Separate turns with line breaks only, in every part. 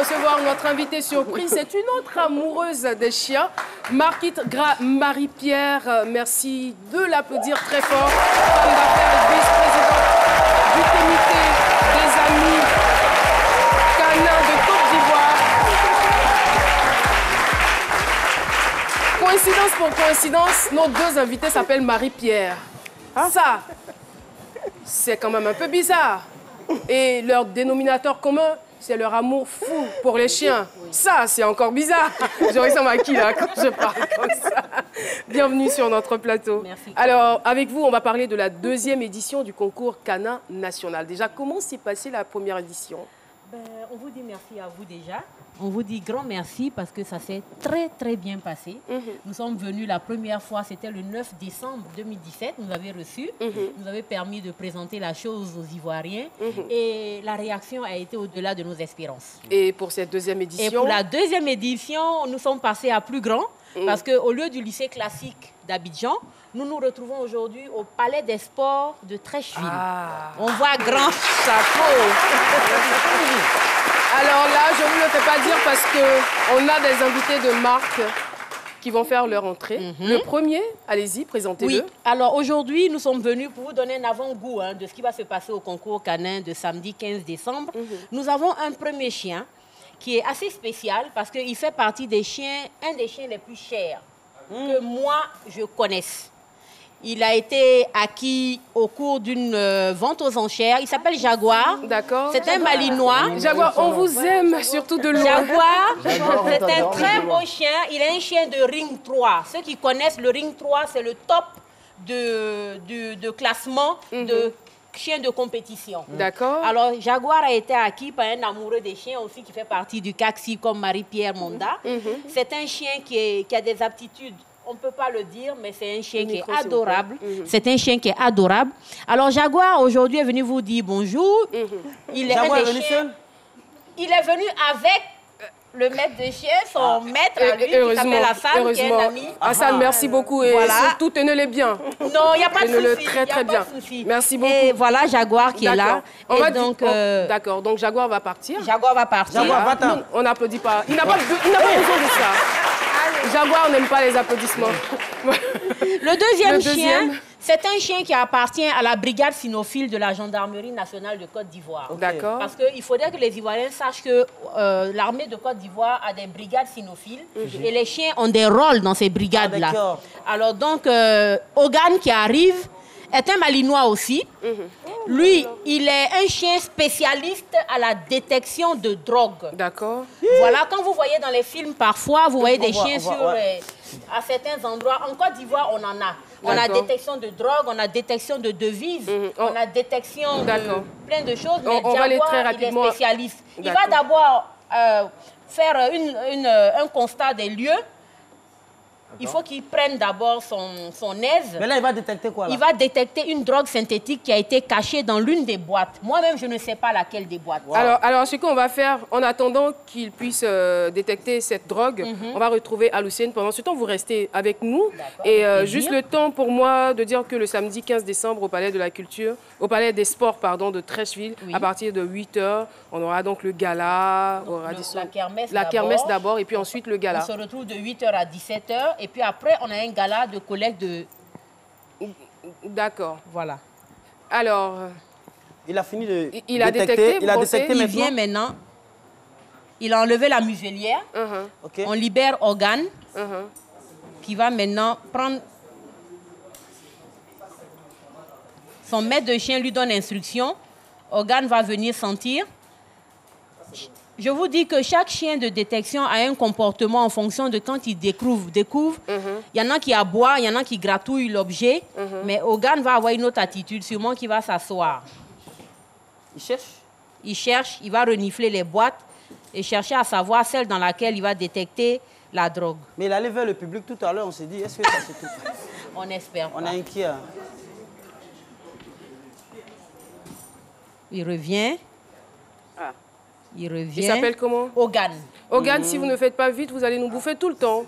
recevoir notre invitée surprise. C'est une autre amoureuse des chiens, Marquette Marie-Pierre. Merci de l'applaudir très fort. Femme d'affaires et vice-présidente du comité des amis canins de Côte d'Ivoire. Coïncidence pour coïncidence, nos deux invités s'appellent Marie-Pierre. Ça, c'est quand même un peu bizarre. Et leur dénominateur commun, c'est leur amour fou pour les chiens. Ça, c'est encore bizarre. Je ressemble à qui, là, quand je parle comme ça? Bienvenue sur notre plateau.
Merci.
Alors, avec vous, on va parler de la deuxième édition du concours canin national. Déjà, comment s'est passée la première édition?
On vous dit merci à vous déjà. On vous dit grand merci parce que ça s'est très très bien passé. Nous sommes venus la première fois, c'était le 9 décembre 2017. Nous avez reçu, nous avez permis de présenter la chose aux Ivoiriens et la réaction a été au-delà de nos espérances.
Et pour cette deuxième édition?
Et pour la deuxième édition, nous sommes passés à plus grand parce qu'au lieu du lycée classique d'Abidjan, nous nous retrouvons aujourd'hui au Palais des Sports de Trècheville. On voit grand chapeau.
Alors là, je ne vous le fais pas dire parce qu'on a des invités de marque qui vont faire leur entrée. Le premier, allez-y, présentez-le.
Oui, alors aujourd'hui, nous sommes venus pour vous donner un avant-goût de ce qui va se passer au concours canin de samedi 15 décembre. Nous avons un premier chien qui est assez spécial parce qu'il fait partie des chiens, un des chiens les plus chers que moi, je connaisse. Il a été acquis au cours d'une vente aux enchères. Il s'appelle Jaguar.
D'accord.
C'est un Malinois.
Jaguar, on vous aime, surtout de loin.
Jaguar, c'est un très beau chien. Il est un chien de Ring 3. Ceux qui connaissent le Ring 3, c'est le top de classement de chiens de compétition.
D'accord.
Alors, Jaguar a été acquis par un amoureux des chiens aussi qui fait partie du CACSI comme Marie-Pierre Monda. C'est un chien qui a des aptitudes. On ne peut pas le dire, mais c'est un chien qui est adorable. C'est un chien qui est adorable. Alors, Jaguar, aujourd'hui, est venu vous dire bonjour. Il est venu avec le maître de chien, son maître à lui, qui s'appelle Hassan, qui est un ami.
Hassan, merci beaucoup. Et surtout, tenez-les bien.
Non, il n'y a pas de souci.
Tenez-le très, très bien. Merci beaucoup.
Et voilà Jaguar qui est là.
D'accord, donc Jaguar va partir.
Jaguar va partir.
Jaguar, va-t'en. On n'applaudit pas. Il n'a pas besoin de ça. Jaguar n'aime pas les applaudissements.
Le deuxième chien, c'est un chien qui appartient à la brigade cynophile de la gendarmerie nationale de Côte d'Ivoire.
D'accord.
Parce qu'il faudrait que les Ivoiriens sachent que l'armée de Côte d'Ivoire a des brigades cynophiles et les chiens ont des rôles dans ces brigades-là. Alors donc, Hogan qui arrive est un Malinois aussi. Lui, il est un chien spécialiste à la détection de drogue.
D'accord.
Voilà, quand vous voyez dans les films, parfois, vous voyez des chiens à certains endroits. En Côte d'Ivoire, on en a. On a détection de drogue, on a détection de devises, on a détection de plein de choses. Mais
on va aller très
Jaguar, il est
rapidement.
spécialiste. Il va d'abord faire un constat des lieux. Il faut qu'il prenne d'abord son aise.
Mais là, il va détecter quoi là?
Il va détecter une drogue synthétique qui a été cachée dans l'une des boîtes. Moi-même, je ne sais pas laquelle des boîtes.
Wow. Alors, ce qu'on va faire, en attendant qu'il puisse détecter cette drogue, on va retrouver Aloucène. Pendant ce temps, vous restez avec nous. Et juste le temps pour moi de dire que le samedi 15 décembre, au Palais de la Culture, au Palais des Sports, pardon, de Trècheville, à partir de 8 h, on aura donc le gala,
la
kermesse d'abord, et puis ensuite le gala.
On se retrouve de 8 h à 17 h. Et puis après, on a un gala de collecte de...
D'accord.
Voilà.
Alors...
Il a fini de
il a détecté
Il vient maintenant. Il a enlevé la muselière. On libère Hogan, qui va maintenant prendre... Son maître de chien lui donne instruction. Hogan va venir sentir. Je vous dis que chaque chien de détection a un comportement en fonction de quand il découvre. Il y en a qui aboient, il y en a qui gratouillent l'objet, mais Hogan va avoir une autre attitude, sûrement qu'il va s'asseoir.
Il cherche?
Il cherche, il va renifler les boîtes et chercher à savoir celle dans laquelle il va détecter la drogue.
Mais il allait vers le public tout à l'heure, on s'est dit, est-ce que ça se trouve?
On espère pas.
On est inquiet.
Il revient. Il revient.
Il s'appelle comment?
Hogan.
Hogan, si vous ne faites pas vite, vous allez nous bouffer tout le temps.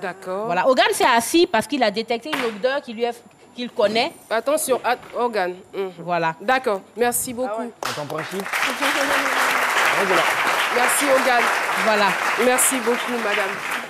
D'accord.
Voilà. Hogan s'est assis parce qu'il a détecté une odeur qui qu'il connaît.
Attention, organe.
Voilà.
D'accord, merci beaucoup.
On t'en principe.
Merci, organe.
Voilà.
Merci beaucoup, madame.